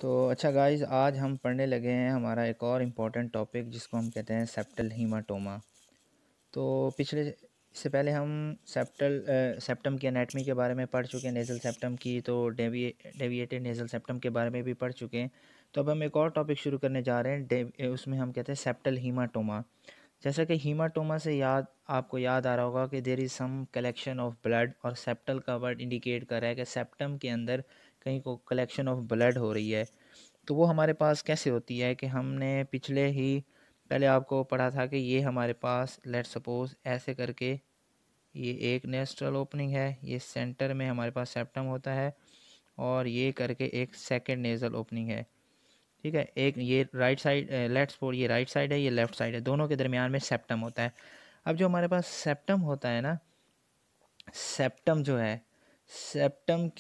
तो अच्छा गाइस, आज हम पढ़ने लगे हैं हमारा एक और इम्पॉर्टेंट टॉपिक जिसको हम कहते हैं सेप्टल हीमाटोमा। तो पिछले इससे पहले हम सेप्टम की एनाटमी के बारे में पढ़ चुके हैं, नेज़ल सेप्टम की, तो डेविएटेड नेज़ल सेप्टम के बारे में भी पढ़ चुके हैं। तो अब हम एक और टॉपिक शुरू करने जा रहे हैं, उसमें हम कहते हैं सेप्टल हीमाटोमा। जैसा कि हीमाटोमा से आपको याद आ रहा होगा कि there is some collection of blood, और सेप्टल का वर्ड इंडिकेट कर रहा है कि सेप्टम के अंदर कहीं को कलेक्शन ऑफ ब्लड हो रही है। तो वो हमारे पास कैसे होती है कि हमने पिछले ही पहले आपको पढ़ा था कि ये हमारे पास लेट सपोज ऐसे करके ये एक नेस्ट्रल ओपनिंग है, ये सेंटर में हमारे पास सेप्टम होता है, और ये करके एक सेकंड नेज़ल ओपनिंग है। ठीक है, एक ये राइट साइड, लेट्स सपोज ये राइट साइड है, ये लेफ़्ट साइड है, दोनों के दरमियान में सेप्टम होता है। अब जो हमारे पास सेप्टम होता है ना, सेप्टम जो है, सेप्टम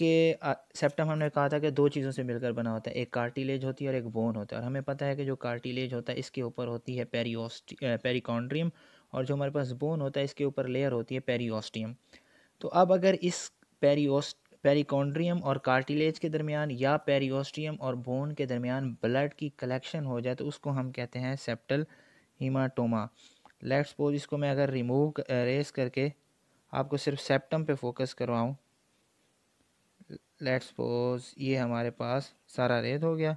हमने कहा था कि दो चीज़ों से मिलकर बना होता है, एक कार्टिलेज होती है और एक बोन होता है। और हमें पता है कि जो कार्टिलेज होता है इसके ऊपर होती है पेरिकॉन्ड्रियम, और जो हमारे पास बोन होता है इसके ऊपर लेयर होती है पेरियोस्टियम। तो अब अगर इस पेरिकॉन्ड्रियम और कार्टिलेज के दरमियान या पेरियोस्टियम और बोन के दरमियान ब्लड की कलेक्शन हो जाए तो उसको हम कहते हैं सेप्टल हीमाटोमा। लेट्स सपोज इसको मैं अगर रेस करके आपको सिर्फ सेप्टम पे फोकस करवाऊँ, लेट्स सपोज ये हमारे पास सारा रेड हो गया।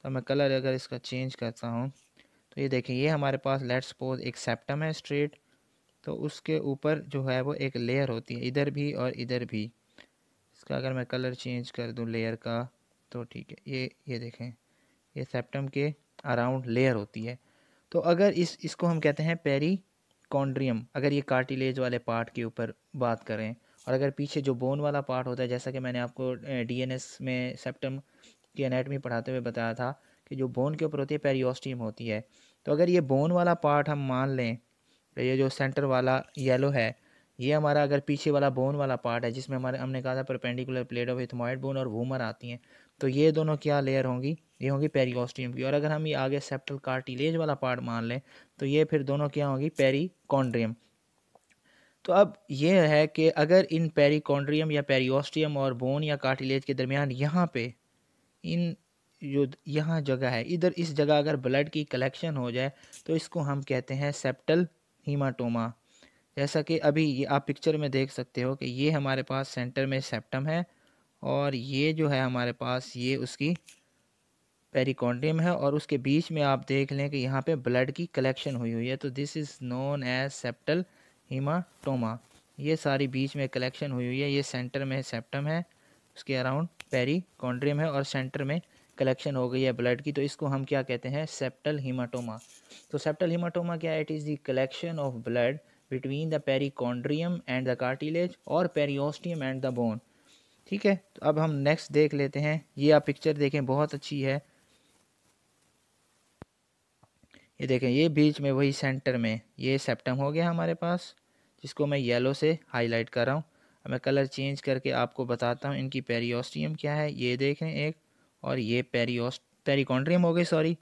तो मैं कलर अगर इसका चेंज करता हूँ तो ये देखें, ये हमारे पास लेट्स सपोज एक सेप्टम है स्ट्रेट, तो उसके ऊपर जो है वो एक लेयर होती है, इधर भी और इधर भी। इसका अगर मैं कलर चेंज कर दूँ लेयर का, तो ठीक है, ये देखें, ये सेप्टम के अराउंड लेयर होती है। तो अगर इसको हम कहते हैं पेरिकॉन्ड्रियम, अगर ये कार्टिलेज वाले पार्ट के ऊपर बात करें। और अगर पीछे जो बोन वाला पार्ट होता है, जैसा कि मैंने आपको डीएनएस में सेप्टम की एनाटमी पढ़ाते हुए बताया था कि जो बोन के ऊपर होती है पेरियोस्टियम होती है। तो अगर ये बोन वाला पार्ट हम मान लें, तो ये जो सेंटर वाला येलो है, ये हमारा अगर पीछे वाला बोन वाला पार्ट है जिसमें हमने कहा था perpendicular plate of ethmoid bone और वूमर आती हैं, तो ये दोनों क्या लेयर होंगी, ये होंगी पेरियोस्टियम की। और अगर हम ये आगे सेप्टल कार्टिलेज वाला पार्ट मान लें तो ये फिर दोनों क्या होंगी, पेरिकॉन्ड्रियम। तो अब ये है कि अगर इन पेरिकॉन्ड्रियम या पेरियोस्टियम और बोन या कार्टिलेज के दरमियान यहाँ पे इन जो यहाँ जगह है, इधर इस जगह अगर ब्लड की कलेक्शन हो जाए तो इसको हम कहते हैं सेप्टल हीमाटोमा। जैसा कि अभी ये आप पिक्चर में देख सकते हो कि ये हमारे पास सेंटर में सेप्टम है, और ये जो है हमारे पास ये उसकी पेरिकॉन्ड्रियम है, और उसके बीच में आप देख लें कि यहाँ पे ब्लड की कलेक्शन हुई हुई है। तो this is known as septal haematoma. ये सारी बीच में कलेक्शन हुई हुई है, ये सेंटर में सेप्टम है, उसके अराउंड पेरिकॉन्ड्रियम है, और सेंटर में कलेक्शन हो गई है ब्लड की। तो इसको हम क्या कहते हैं, सेप्टल हीमाटोमा। तो सेप्टल हीमाटोमा क्या है, it is the collection of blood between the perichondrium and the cartilage और पेरियोस्टियम एंड द बोन। ठीक है, तो अब हम नेक्स्ट देख लेते हैं। ये आप पिक्चर देखें, बहुत अच्छी है। ये देखें, ये बीच में वही सेंटर में ये सेप्टम हो गया हमारे पास, जिसको मैं येलो से हाईलाइट कर रहा हूँ। अब मैं कलर चेंज करके आपको बताता हूँ इनकी पेरियोस्टियम क्या है। ये देखें एक, और ये पेरिकॉन्ड्रियम हो गई, सॉरी,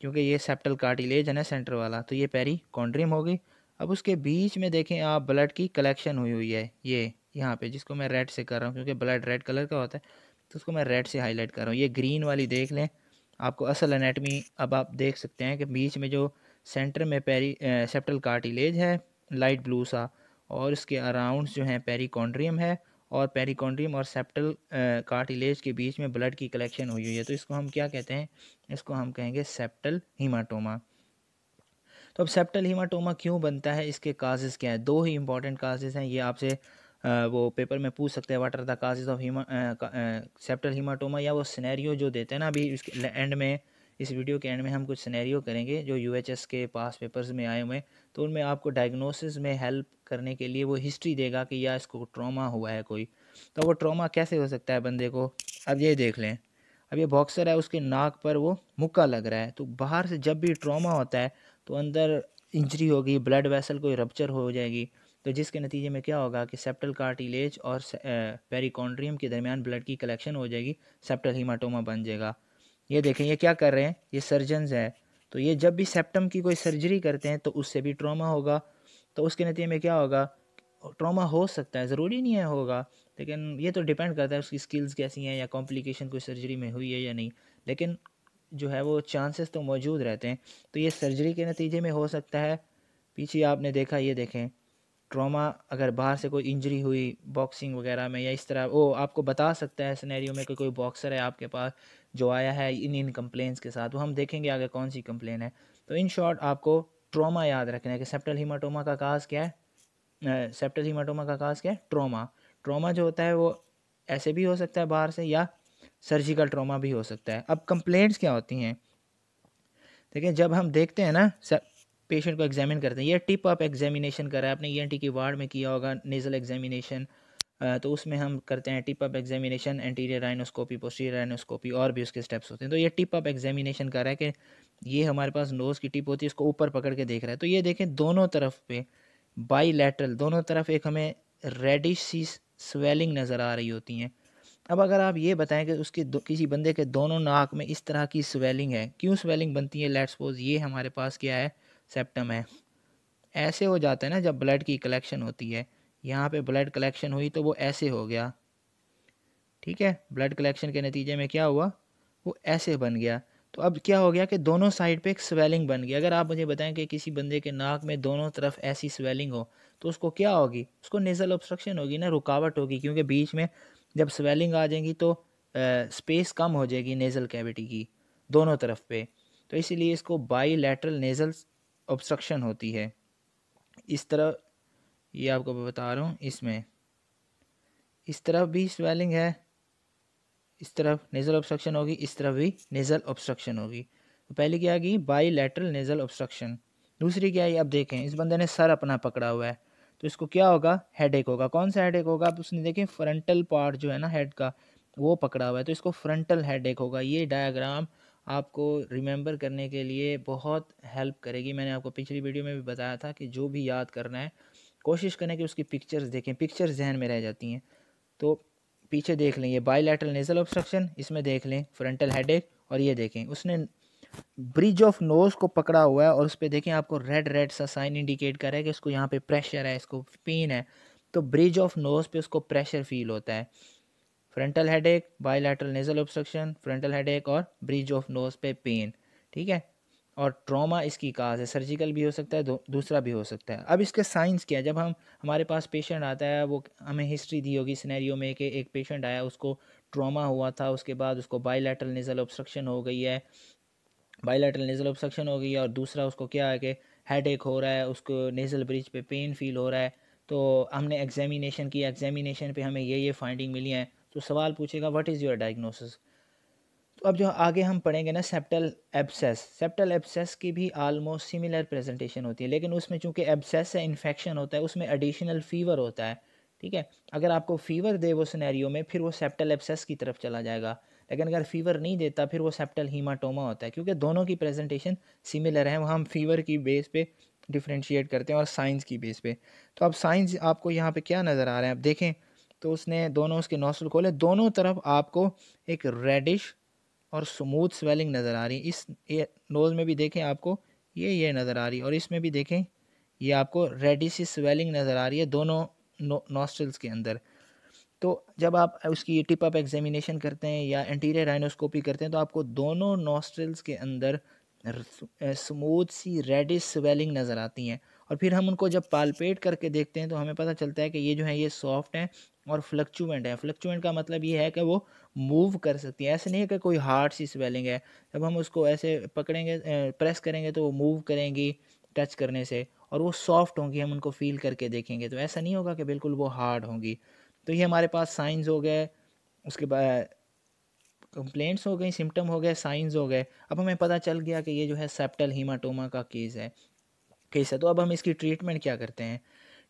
क्योंकि ये सेप्टल कार्टिलेज है ना सेंटर वाला, तो ये पेरिकॉन्ड्रियम हो गई। अब उसके बीच में देखें आप, ब्लड की कलेक्शन हुई हुई है ये यहाँ पे, जिसको मैं रेड से कर रहा हूँ क्योंकि ब्लड रेड कलर का होता है, तो उसको मैं रेड से हाईलाइट कर रहा हूँ। ये ग्रीन वाली देख लें, आपको असल एनाटमी अब आप देख सकते हैं कि बीच में जो सेंटर में सेप्टल कार्टिलेज है लाइट ब्लू सा, और उसके अराउंड जो है पेरिकॉन्ड्रियम है, और पेरिकॉन्ड्रियम और सेप्टल कार्टिलेज के बीच में ब्लड की कलेक्शन हुई हुई है। तो इसको हम क्या कहते हैं, इसको हम कहेंगे सेप्टल हीमाटोमा। तो अब सेप्टल हीमाटोमा क्यों बनता है, इसके काजेज़ क्या है। दो ही इंपॉर्टेंट काजेज़ हैं, ये आपसे वो पेपर में पूछ सकते हैं, what are the causes of septal haematoma, या वो सिनेरियो जो देते हैं ना। अभी इसके एंड में, इस वीडियो के एंड में हम कुछ सिनेरियो करेंगे जो यूएचएस के पास पेपर्स में आए हुए हैं, तो उनमें आपको डायग्नोसिस में हेल्प करने के लिए वो हिस्ट्री देगा कि या इसको ट्रॉमा हुआ है कोई, तो वो ट्रॉमा कैसे हो सकता है बंदे को। अब ये देख लें, अब ये बॉक्सर है, उसके नाक पर वो मुक्का लग रहा है, तो बाहर से जब भी ट्रॉमा होता है तो अंदर इंजरी होगी, ब्लड वेसल कोई रप्चर हो जाएगी, तो जिसके नतीजे में क्या होगा कि सेप्टल कार्टिलेज और पेरिकॉन्ड्रियम के दरमियान ब्लड की कलेक्शन हो जाएगी, सेप्टल हीमाटोमा बन जाएगा। ये देखें, ये क्या कर रहे हैं, ये सर्जन्स है, तो ये जब भी सेप्टम की कोई सर्जरी करते हैं तो उससे भी ट्रॉमा होगा, तो उसके नतीजे में क्या होगा, ट्रॉमा हो सकता है, ज़रूरी नहीं है होगा, लेकिन ये तो डिपेंड करता है उसकी स्किल्स कैसी हैं या कॉम्प्लिकेशन कोई सर्जरी में हुई है या नहीं, लेकिन जो है वो चांसेस तो मौजूद रहते हैं। तो ये सर्जरी के नतीजे में हो सकता है। पीछे आपने देखा, ये देखें ट्रॉमा, अगर बाहर से कोई इंजरी हुई बॉक्सिंग वगैरह में या इस तरह, वो आपको बता सकता है सिनेरियो में कि कोई बॉक्सर है आपके पास जो आया है इन इन कंप्लेंट्स के साथ, वो हम देखेंगे आगे कौन सी कंप्लेन है। तो इन शॉर्ट आपको ट्रॉमा याद रखना है कि सेप्टल हीमाटोमा का काज क्या है, सेप्टल हीमाटोमा का काज क्या है, ट्रॉमा। ट्रॉमा जो होता है वो ऐसे भी हो सकता है बाहर से, या सर्जिकल ट्रॉमा भी हो सकता है। अब कंप्लेंट्स क्या होती हैं, देखिए जब हम देखते हैं ना पेशेंट को एग्जामिन करते हैं, ये टिप अप एग्जामिनेशन करा है आपने ईएनटी की वार्ड में किया होगा नेजल एग्जामिनेशन, तो उसमें हम करते हैं tip up examination, anterior rhinoscopy, posterior rhinoscopy और भी उसके स्टेप्स होते हैं। तो ये टिप अप एग्जामिनेशन कर रहा है कि ये हमारे पास नोज़ की टिप होती है, इसको ऊपर पकड़ के देख रहा है। तो ये देखें दोनों तरफ पे बाईलैटरल दोनों तरफ एक हमें रेडिश सी स्वेलिंग नज़र आ रही होती हैं। अब अगर आप ये बताएं कि उसकी किसी बंदे के दोनों नाक में इस तरह की स्वेलिंग है, क्यों स्वेलिंग बनती है, लेट्स सपोज ये हमारे पास क्या है, सेप्टम है। ऐसे हो जाता है ना जब ब्लड की कलेक्शन होती है, यहाँ पे ब्लड कलेक्शन हुई तो वो ऐसे हो गया, ठीक है, ब्लड कलेक्शन के नतीजे में क्या हुआ, वो ऐसे बन गया। तो अब क्या हो गया कि दोनों साइड पे एक स्वेलिंग बन गई। अगर आप मुझे बताएं कि किसी बंदे के नाक में दोनों तरफ ऐसी स्वेलिंग हो तो उसको क्या होगी, उसको नेज़ल ऑब्स्ट्रक्शन होगी ना, रुकावट होगी, क्योंकि बीच में जब स्वेलिंग आ जाएगी तो स्पेस कम हो जाएगी नेज़ल कैविटी की दोनों तरफ पे, तो इसीलिए इसको बाईलैटरल नेज़ल ऑब्स्ट्रक्शन होती है। इस तरह ये आपको बता रहा हूँ, इसमें इस तरफ भी स्वेलिंग है, इस तरफ नेज़ल ऑब्स्ट्रक्शन होगी, इस तरफ भी नेज़ल ऑब्स्ट्रक्शन होगी। तो पहले क्या की बाईलैटरल नेज़ल ऑब्स्ट्रक्शन। दूसरी क्या है, अब देखें इस बंदे ने सर अपना पकड़ा हुआ है तो इसको क्या होगा, हेडेक होगा। कौन सा हेडेक होगा, अब उसने देखें फ्रंटल पार्ट जो है ना हेड का वो पकड़ा हुआ है तो इसको फ्रंटल हेडेक होगा। ये डायग्राम आपको रिमेंबर करने के लिए बहुत हेल्प करेगी। मैंने आपको पिछली वीडियो में भी बताया था कि जो भी याद करना है कोशिश करें कि उसकी पिक्चर्स देखें, पिक्चर्स जहन में रह जाती हैं। तो पीछे देख लें ये बाईलैटरल नेज़ल ऑब्स्ट्रक्शन, इसमें देख लें फ्रंटल हेडेक, और ये देखें उसने ब्रिज ऑफ नोज को पकड़ा हुआ है और उस पर देखें आपको रेड रेड सा साइन इंडिकेट कर रहा है कि इसको यहाँ पे प्रेशर है, इसको पेन है। तो ब्रिज ऑफ नोज पे उसको प्रेशर फील होता है। Frontal headache, bilateral nasal obstruction, frontal headache और ब्रिज ऑफ नोज पे पेन, ठीक है। और ट्रॉमा इसकी काज है, सर्जिकल भी हो सकता है, दूसरा भी हो सकता है। अब इसके साइंस क्या है, जब हम हमारे पास पेशेंट आता है, वो हमें हिस्ट्री दी होगी सिनेरियो में कि एक पेशेंट आया उसको ट्रॉमा हुआ था, उसके बाद उसको बाईलैटरल नेज़ल ऑब्स्ट्रक्शन हो गई है, बाईलैटरल नेज़ल ऑब्स्ट्रक्शन हो गई है, और दूसरा उसको क्या है कि हेडेक हो रहा है, उसको नेज़ल ब्रिज पे पेन फील हो रहा है। तो हमने एग्जामिनेशन किया, एग्जामिनेशन पे हमें ये फाइंडिंग मिली हैं, तो सवाल पूछेगा व्हाट इज़ योर डायग्नोसिस। तो अब जो आगे हम पढ़ेंगे ना सेप्टल एब्सेस, सेप्टल एब्सेस की भी आलमोस्ट सिमिलर प्रेजेंटेशन होती है, लेकिन उसमें चूंकि एब्सेस से इन्फेक्शन होता है उसमें एडिशनल फीवर होता है, ठीक है। अगर आपको फीवर दे वो सिनेरियो में फिर वो सेप्टल एब्सेस की तरफ चला जाएगा, लेकिन अगर फीवर नहीं देता फिर वो सेप्टल हीमाटोमा होता है, क्योंकि दोनों की प्रेजेंटेशन सिमिलर है। वहाँ हम फीवर की बेस पे डिफ्रेंशिएट करते हैं और साइंस की बेस पे। तो अब साइंस आपको यहाँ पे क्या नज़र आ रहा है, अब देखें तो उसने दोनों उसके नोस्ट्रल खोले, दोनों तरफ आपको एक रेडिश और स्मूथ स्वेलिंग नज़र आ रही है। इस नोज़ में भी देखें आपको ये नज़र आ रही है, और इसमें भी देखें ये आपको रेडिश स्वेलिंग नज़र आ रही है दोनों नोस्ट्रल्स के अंदर। तो जब आप उसकी टिप अप एग्जामिनेशन करते हैं या एंटीरियर राइनोस्कोपी करते हैं तो आपको दोनों नोस्ट्रल्स के अंदर स्मूथ सी रेडिश स्वेलिंग नज़र आती हैं। और फिर हम उनको जब पालपेट करके देखते हैं तो हमें पता चलता है कि ये जो है ये सॉफ्ट है और फ्लक्चुएंट है। फ्लक्चुएंट का मतलब ये है कि वो मूव कर सकती है, ऐसे नहीं है कि कोई हार्ड सी स्वेलिंग है। जब हम उसको ऐसे पकड़ेंगे प्रेस करेंगे तो वो मूव करेंगी टच करने से, और वो सॉफ्ट होंगी, हम उनको फील करके देखेंगे तो ऐसा नहीं होगा कि बिल्कुल वो हार्ड होंगी। तो ये हमारे पास साइंस हो गए, उसके बाद कंप्लेंट्स हो गई, सिम्टम हो गए, साइंस हो गए। अब हमें पता चल गया कि ये जो है सेप्टल हीमाटोमा का केस है। तो अब हम इसकी ट्रीटमेंट क्या करते हैं।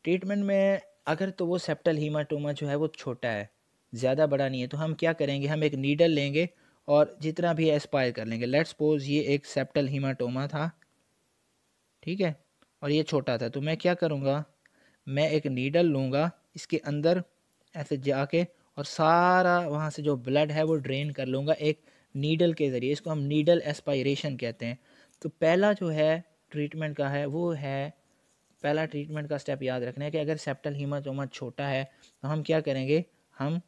ट्रीटमेंट में अगर तो वो सेप्टल हीमाटोमा जो है वो छोटा है, ज़्यादा बड़ा नहीं है, तो हम क्या करेंगे, हम एक नीडल लेंगे और जितना भी एस्पायर कर लेंगे। लेट्स सपोज ये एक सेप्टल हीमाटोमा था, ठीक है, और ये छोटा था, तो मैं क्या करूँगा, मैं एक नीडल लूँगा, इसके अंदर ऐसे जाके और सारा वहाँ से जो ब्लड है वो ड्रेन कर लूँगा एक नीडल के ज़रिए। इसको हम नीडल एस्पायरेशन कहते हैं। तो पहला जो है ट्रीटमेंट का है वो है पहला ट्रीटमेंट का स्टेप याद रखना है कि अगर सेप्टल हीमाटोमा छोटा है तो हम क्या करेंगे, हम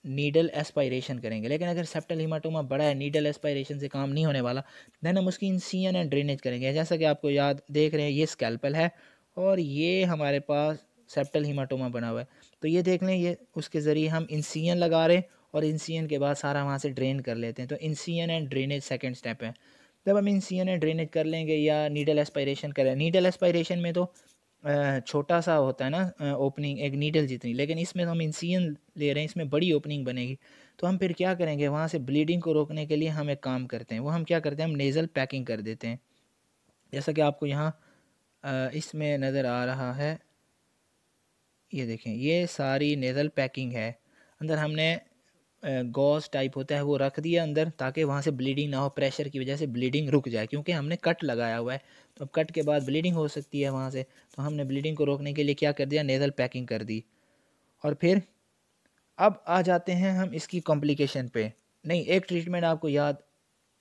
नीडल एस्पायरेशन करेंगे। लेकिन अगर सेप्टल हीमाटोमा बड़ा है, नीडल एस्पायरेशन से काम नहीं होने वाला, देन हम उसकी इंसिजन एंड ड्रेनेज करेंगे। जैसा कि आपको याद देख रहे हैं, ये स्कैल्पल है और ये हमारे पास सेप्टल हीमाटोमा बना हुआ है। तो ये देख लें, ये उसके ज़रिए हम इंसिजन लगा रहे हैं और इंसिजन के बाद सारा वहाँ से ड्रेन कर लेते हैं। तो incision and drainage second step है। जब हम इंसिजन एंड ड्रेनेज कर लेंगे या नीडल एस्पायरेशन करें, नीडल एस्पायरेशन में तो छोटा सा होता है ना ओपनिंग, एक नीडल जितनी, लेकिन इसमें तो हम इंसिजन ले रहे हैं, इसमें बड़ी ओपनिंग बनेगी। तो हम फिर क्या करेंगे, वहाँ से ब्लीडिंग को रोकने के लिए हम एक काम करते हैं, वो हम क्या करते हैं, हम नेज़ल पैकिंग कर देते हैं। जैसा कि आपको यहाँ इसमें नज़र आ रहा है, ये देखें, ये सारी नेज़ल पैकिंग है। अंदर हमने गॉज टाइप होता है वो रख दिया अंदर, ताकि वहाँ से ब्लीडिंग ना हो, प्रेशर की वजह से ब्लीडिंग रुक जाए, क्योंकि हमने कट लगाया हुआ है। तो अब कट के बाद ब्लीडिंग हो सकती है वहाँ से, तो हमने ब्लीडिंग को रोकने के लिए क्या कर दिया, नेज़ल पैकिंग कर दी। और फिर अब आ जाते हैं हम इसकी कॉम्प्लिकेशन पे। नहीं, एक ट्रीटमेंट आपको याद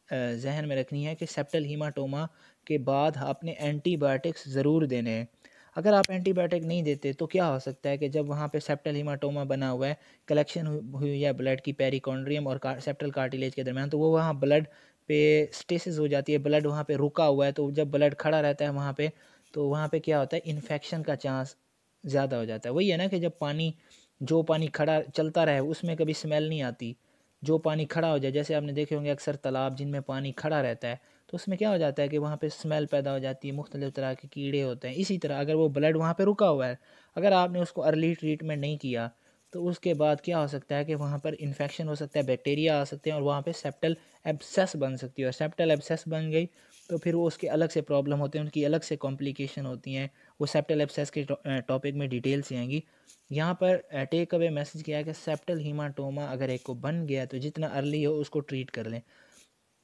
जहन में रखनी है कि सेप्टल हीमाटोमा के बाद आपने एंटीबायोटिक्स ज़रूर देने हैं। अगर आप एंटीबायोटिक नहीं देते तो क्या हो सकता है कि जब वहाँ पे सेप्टल हीमाटोमा बना हुआ है, कलेक्शन हुई है ब्लड की पेरिकॉन्ड्रियम और सेप्टल कार्टिलेज के दरमियान, तो वो वहाँ ब्लड पे स्टेसिस हो जाती है, ब्लड वहाँ पे रुका हुआ है। तो जब ब्लड खड़ा रहता है वहाँ पे, तो वहाँ पे क्या होता है, इन्फेक्शन का चांस ज़्यादा हो जाता है। वही है ना कि जब पानी, जो पानी खड़ा चलता रहे उसमें कभी स्मेल नहीं आती, जो पानी खड़ा हो जाए, जैसे आपने देखे होंगे अक्सर तालाब जिनमें पानी खड़ा रहता है, तो उसमें क्या हो जाता है कि वहाँ पे स्मेल पैदा हो जाती है, मुख्तलिफ तरह के कीड़े होते हैं। इसी तरह अगर वो ब्लड वहाँ पे रुका हुआ है, अगर आपने उसको अर्ली ट्रीटमेंट नहीं किया, तो उसके बाद क्या हो सकता है कि वहाँ पर इन्फेक्शन हो सकता है, बैक्टीरिया आ सकते हैं और वहाँ पे सेप्टल एब्सेस बन सकती है। और सेप्टल एब्सेस बन गई तो फिर वो उसके अलग से प्रॉब्लम होते हैं, उनकी अलग से कॉम्प्लिकेशन होती हैं। वो सेप्टल एब्सेस के टॉपिक में डिटेल से आएंगी। यहाँ पर टेक अवे मैसेज किया है कि सेप्टल हीमाटोमा अगर एक को बन गया तो जितना अर्ली हो उसको ट्रीट कर लें।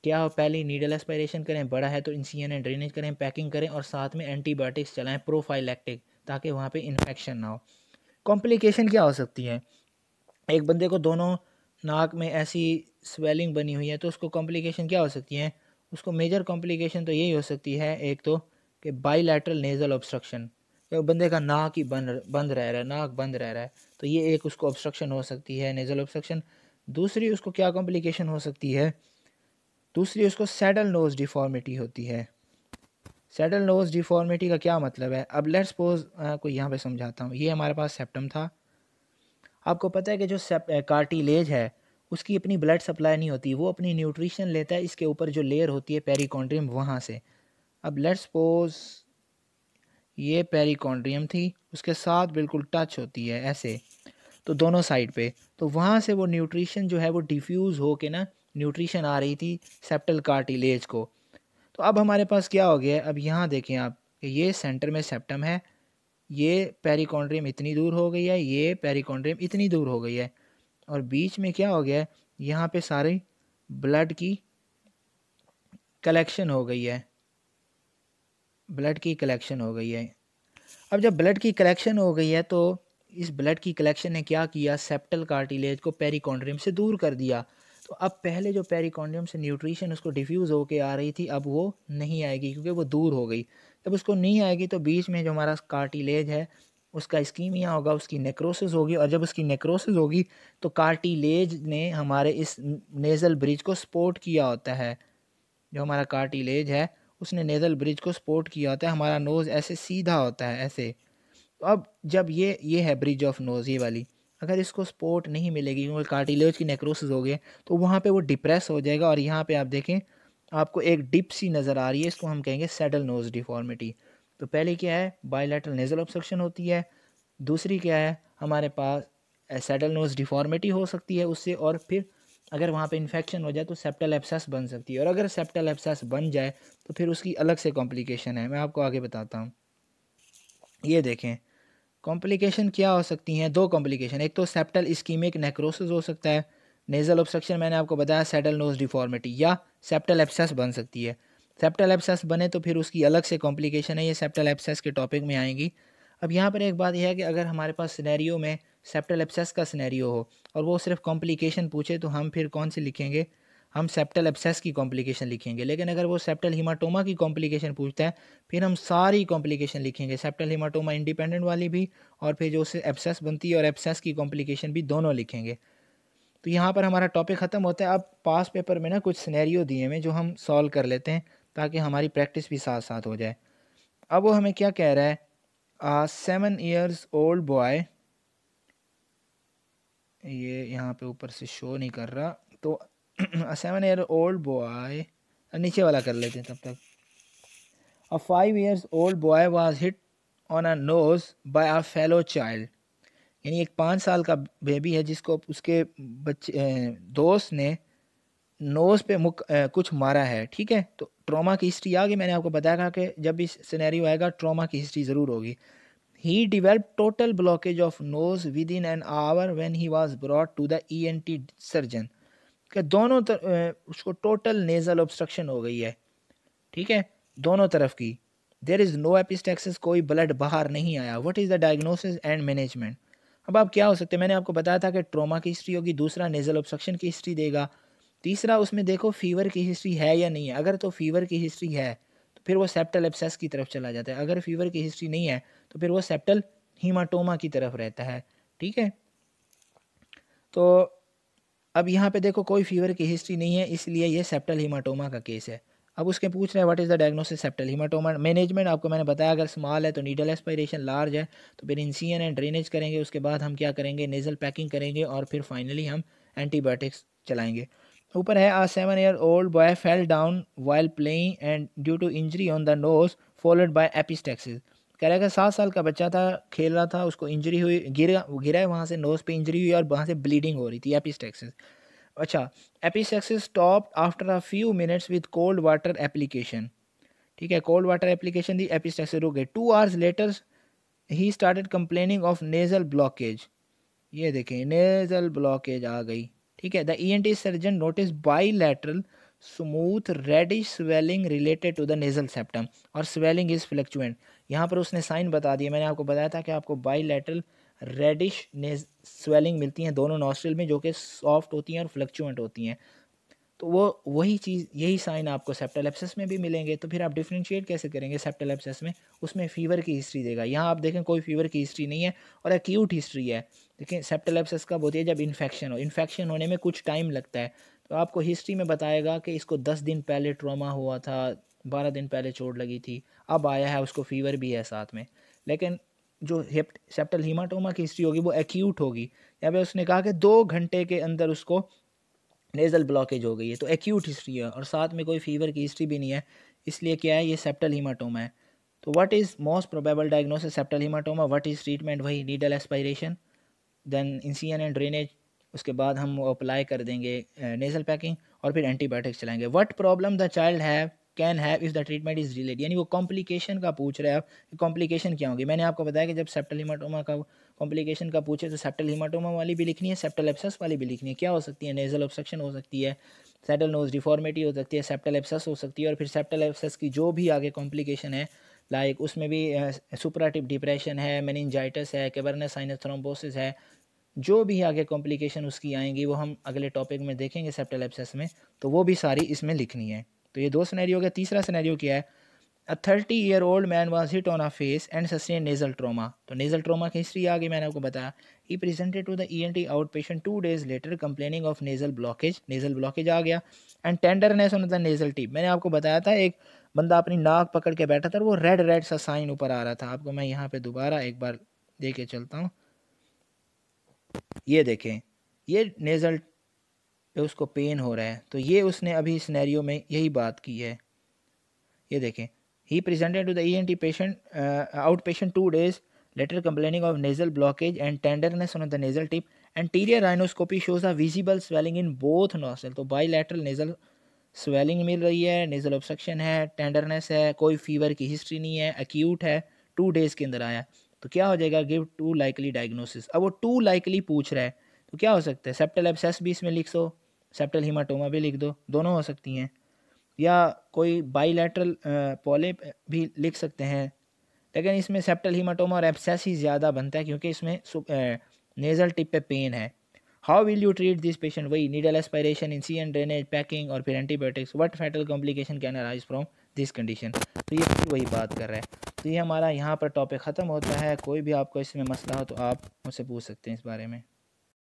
क्या हो, पहले नीडल एस्पायरेशन करें, बड़ा है तो इंसिजन एंड ड्रेनेज करें, पैकिंग करें और साथ में एंटीबायोटिक्स चलाएं प्रोफाइलैक्टिक, ताकि वहाँ पे इन्फेक्शन ना हो। कॉम्प्लिकेशन क्या हो सकती है, एक बंदे को दोनों नाक में ऐसी स्वेलिंग बनी हुई है तो उसको कॉम्प्लिकेशन क्या हो सकती है, उसको मेजर कॉम्प्लिकेशन तो यही हो सकती है, एक तो कि बाईलैटरल नेज़ल ऑब्स्ट्रक्शन, तो बंदे का नाक ही बंद रह रहा है, नाक बंद रह रहा है, तो ये एक उसको ऑब्स्ट्रक्शन हो सकती है, नेज़ल ऑब्स्ट्रक्शन। दूसरी उसको क्या कॉम्प्लिकेशन हो सकती है, दूसरी उसको सैडल नोज डिफॉर्मिटी होती है। सैडल नोज डिफॉर्मिटी का क्या मतलब है, अब लेट्स सपोज को यहाँ पे समझाता हूँ। ये हमारे पास सेप्टम था, आपको पता है कि जो कार्टिलेज है उसकी अपनी ब्लड सप्लाई नहीं होती, वो अपनी न्यूट्रिशन लेता है इसके ऊपर जो लेयर होती है पेरिकॉन्ड्रियम, वहाँ से। अब लेट्स सपोज ये पेरिकॉन्ड्रियम थी, उसके साथ बिल्कुल टच होती है ऐसे, तो दोनों साइड पे, तो वहाँ से वो न्यूट्रिशन जो है वो डिफ्यूज़ हो के ना, न्यूट्रिशन आ रही थी सेप्टल कार्टिलेज को। तो अब हमारे पास क्या हो गया है, अब यहाँ देखें आप कि ये सेंटर में सेप्टम है, ये पेरिकॉन्ड्रियम इतनी दूर हो गई है, ये पेरिकॉन्ड्रियम इतनी दूर हो गई है, और बीच में क्या हो गया है, यहाँ पे सारी ब्लड की कलेक्शन हो गई है, ब्लड की कलेक्शन हो गई है। अब जब ब्लड की कलेक्शन हो गई है तो इस ब्लड की कलेक्शन ने क्या किया, सेप्टल कार्टिलेज को पेरिकॉन्ड्रियम से दूर कर दिया। तो अब पहले जो पेरिकॉन्ड्रियम से न्यूट्रिशन उसको डिफ्यूज़ होके आ रही थी, अब वो नहीं आएगी क्योंकि वो दूर हो गई। जब उसको नहीं आएगी तो बीच में जो हमारा कार्टिलेज है उसका इस्कीमिया होगा, उसकी नेक्रोसिस होगी, और जब उसकी नेक्रोसिस होगी तो कार्टिलेज ने हमारे इस नेज़ल ब्रिज को सपोर्ट किया होता है, जो हमारा कार्टिलेज है उसने नेज़ल ब्रिज को सपोर्ट किया होता है, हमारा नोज़ ऐसे सीधा होता है ऐसे। तो अब जब ये है ब्रिज ऑफ नोज़, ये वाली, अगर इसको सपोर्ट नहीं मिलेगी क्योंकि कार्टिलेज की नेक्रोसिस हो गई, तो वहाँ पे वो डिप्रेस हो जाएगा और यहाँ पे आप देखें आपको एक डिप सी नज़र आ रही है, इसको हम कहेंगे सैडल नोज़ डिफॉर्मिटी। तो पहले क्या है, बायलैटरल नेज़ल ऑब्स्ट्रक्शन होती है, दूसरी क्या है हमारे पास सैडल नोज़ डिफॉर्मिटी हो सकती है उससे, और फिर अगर वहाँ पे इन्फेक्शन हो जाए तो सेप्टल एब्सेस बन सकती है, और अगर सेप्टल एब्सेस बन जाए तो फिर उसकी अलग से कॉम्प्लिकेशन है, मैं आपको आगे बताता हूँ। ये देखें कॉम्प्लिकेशन क्या हो सकती हैं, दो कॉम्प्लिकेशन, एक तो सेप्टल इस्कीमिक नेक्रोसिस हो सकता है, नेज़ल ऑब्स्ट्रक्शन मैंने आपको बताया, सैडल नोज़ डिफॉर्मिटी, या सेप्टल एब्सेस बन सकती है। सेप्टल एब्सेस बने तो फिर उसकी अलग से कॉम्प्लिकेशन है, ये सेप्टल एब्सेस के टॉपिक में आएंगी। अब यहाँ पर एक बात यह है कि अगर हमारे पास सिनेरियो में सेप्टल एब्सेस का सिनेरियो हो और वो सिर्फ कॉम्प्लिकेशन पूछे तो हम फिर कौन सी लिखेंगे, हम सेप्टल एब्सेस की कॉम्प्लिकेशन लिखेंगे। लेकिन अगर वो सेप्टल हीमाटोमा की कॉम्प्लिकेशन पूछता है फिर हम सारी कॉम्प्लिकेशन लिखेंगे, सेप्टल हीमाटोमा इंडिपेंडेंट वाली भी और फिर जो उससे एब्सेस बनती है और एब्सेस की कॉम्प्लिकेशन भी दोनों लिखेंगे। तो यहाँ पर हमारा टॉपिक ख़त्म होता है। अब पास पेपर में ना कुछ सिनेरियो दिए हुए जो हम सॉल्व कर लेते हैं ताकि हमारी प्रैक्टिस भी साथ साथ हो जाए। अब वो हमें क्या कह रहा है, 7 years old बॉय, ये यहाँ पे ऊपर से शो नहीं कर रहा तो 7 year old बॉय, नीचे वाला कर लेते हैं तब तक। A 5 years old boy was hit on a nose by a fellow child, यानी एक 5 साल का बेबी है जिसको उसके बच्चे दोस्त ने नोज़ पे कुछ मारा है, ठीक है। तो ट्रॉमा की हिस्ट्री आ गई, मैंने आपको बताया था कि जब भी सिनेरियो आएगा ट्रॉमा की हिस्ट्री ज़रूर होगी। He develop total blockage of nose within an hour when he was brought to the ENT surgeon, कि दोनों उसको टोटल नेजल ऑब्स्ट्रक्शन हो गई है, ठीक है, दोनों तरफ की। देयर इज़ नो एपिस्टेक्सिस, कोई ब्लड बाहर नहीं आया। What is the diagnosis and management. अब आप क्या हो सकते हैं, मैंने आपको बताया था कि ट्रॉमा की हिस्ट्री होगी, दूसरा नेजल ऑब्स्ट्रक्शन की हिस्ट्री देगा, तीसरा उसमें देखो फीवर की हिस्ट्री है या नहीं है। अगर तो फीवर की हिस्ट्री है तो फिर वो सेप्टल एब्सेस की तरफ चला जाता है, अगर फीवर की हिस्ट्री नहीं है तो फिर वो सेप्टल हीमाटोमा की तरफ रहता है, ठीक है। तो अब यहाँ पे देखो कोई फीवर की हिस्ट्री नहीं है इसलिए ये सेप्टल हीमाटोमा का केस है। अब उसके पूछ रहे हैं what is the diagnosis septal haematoma. Management आपको मैंने बताया, अगर स्मॉल है तो नीडल एस्पायरेशन, लार्ज है तो फिर इंसिजन एंड ड्रेनेज करेंगे, उसके बाद हम क्या करेंगे, नेजल पैकिंग करेंगे और फिर फाइनली हम एंटीबायोटिक्स चलाएंगे। ऊपर है, a 7 year old boy fell down while playing and due to injury on the nose followed by epistaxis. कह रहा है कि 7 साल का बच्चा था, खेल रहा था, उसको इंजरी हुई, गिरा है, वहाँ से नोज पे इंजरी हुई और वहाँ से ब्लीडिंग हो रही थी, एपिस्टेक्सिस। अच्छा, epistaxis stop after a few minutes with cold water application, ठीक है, कोल्ड वाटर एप्लीकेशन दी, एपिसेक्सिस रुक गए। 2 hours later he started complaining of nasal blockage, ये देखें नेजल ब्लॉकेज आ गई, ठीक है। The ENT surgeon notice bilateral smooth reddish swelling related to the nasal septum और स्वेलिंग इज फ्लक्चुएंट। यहाँ पर उसने साइन बता दिया, मैंने आपको बताया था कि आपको बाईलैटरल रेडिश स्वेलिंग मिलती हैं दोनों नॉस्ट्रिल में जो कि सॉफ्ट होती हैं और फ्लक्चुएंट होती हैं। तो वो वही चीज़, यही साइन आपको सेप्टल एब्सेस में भी मिलेंगे। तो फिर आप डिफ्रेंशिएट कैसे करेंगे सेप्टल एब्सेस में, उसमें फ़ीवर की हिस्ट्री देगा। यहाँ आप देखें कोई फीवर की हिस्ट्री नहीं है और एक्यूट हिस्ट्री है। देखिए सेप्टल एब्सेस कब होती है, जब इन्फेक्शन हो, इन्फेक्शन होने में कुछ टाइम लगता है। तो आपको हिस्ट्री में बताएगा कि इसको 10 दिन पहले ट्रॉमा हुआ था, 12 दिन पहले चोट लगी थी, अब आया है, उसको फीवर भी है साथ में। लेकिन जो सेप्टल हीमाटोमा की हिस्ट्री होगी वो एक्यूट होगी। या फिर उसने कहा कि 2 घंटे के अंदर उसको नेज़ल ब्लॉकेज हो गई है, तो एक्यूट हिस्ट्री है और साथ में कोई फीवर की हिस्ट्री भी नहीं है, इसलिए क्या है, ये सेप्टल हीमाटोमा है। तो what is most probable diagnosis septal haematoma, what is treatment, वही needle aspiration, then incision and drainage, उसके बाद हम अप्लाई कर देंगे नेजल पैकिंग और फिर एंटीबायोटिक्स चलाएंगे। What problem the child have can have if the treatment is delayed, यानी वो कॉम्प्लिकेशन का पूछ रहे हैं आप, कॉम्प्लिकेशन क्या होगी। मैंने आपको बताया कि जब सेप्टल हीमाटोमा का कॉम्प्लिकेशन का पूछे तो सेप्टल हीमाटोमा वाली भी लिखनी है, सेप्टल एब्सेस वाली भी लिखनी है। क्या हो सकती है, नेजल ऑब्स्ट्रक्शन हो सकती है, सेटल नोज डिफॉर्मिटी हो सकती है, सेप्टल एब्सेस हो सकती है और फिर सेप्टल एब्सेस की जो भी आगे कॉम्प्लिकेशन है, लाइक उसमें भी सुपराटिव डिप्रेशन है, मेनिंजाइटिस है, कैवर्नस साइनस थ्रोम्बोसिस है, जो भी आगे कॉम्प्लिकेशन उसकी आएंगी वो हम अगले टॉपिक में देखेंगे सेप्टल एब्सेस में, तो वो भी सारी इसमें लिखनी है। तो ये 2 सिनेरियो हो गया। तीसरा सिनेरियो क्या है, a 30-year-old man was hit on a face and sustain nasal trauma. तो नेजल ट्रोमा की हिस्ट्री आ गई, मैंने आपको बताया। He presented to the ENT out patient 2 days later complaining of nasal blockage आ गया and tenderness on the nasal tip. मैंने आपको बताया था एक बंदा अपनी नाक पकड़ के बैठा था और वो रेड सा साइन ऊपर आ रहा था। आपको मैं यहाँ पे दोबारा एक बार दे के चलता हूँ, ये देखें, ये नेज़ल पे उसको पेन हो रहा है, तो ये उसने अभी सिनेरियो में यही बात की है। ये देखें, he presented to the ENT patient out patient 2 days later complaining of nasal blockage and tenderness on the nasal tip, anterior rhinoscopy shows a visible swelling in both nostril. तो बाईलैटरल नेजल स्वेलिंग मिल रही है, nasal obstruction है, tenderness है, कोई fever की history नहीं है, एक्यूट है, 2 days के अंदर आया। तो क्या हो जाएगा, गिव 2 likely डायग्नोसिस। अब वो 2 likely पूछ रहा है तो क्या हो सकता है, सेप्टल एब्सेस भी इसमें लिख दो, सेप्टल हीमाटोमा भी लिख दो, दोनों हो सकती हैं, या कोई बाईलैटरल पॉलिप भी लिख सकते हैं। लेकिन इसमें सेप्टल हीमाटोमा और एब्सेस ही ज़्यादा बनता है क्योंकि इसमें नेज़ल टिप पे पेन है। How will you treat this patient, वही needle aspiration, incision, drainage, packing और फिर antibiotics, what fatal complication can arise from this condition. तो ये वही बात कर रहा है। तो ये हमारा यहाँ पर टॉपिक ख़त्म होता है। कोई भी आपको इसमें मसला हो तो आप मुझसे पूछ सकते हैं इस बारे में।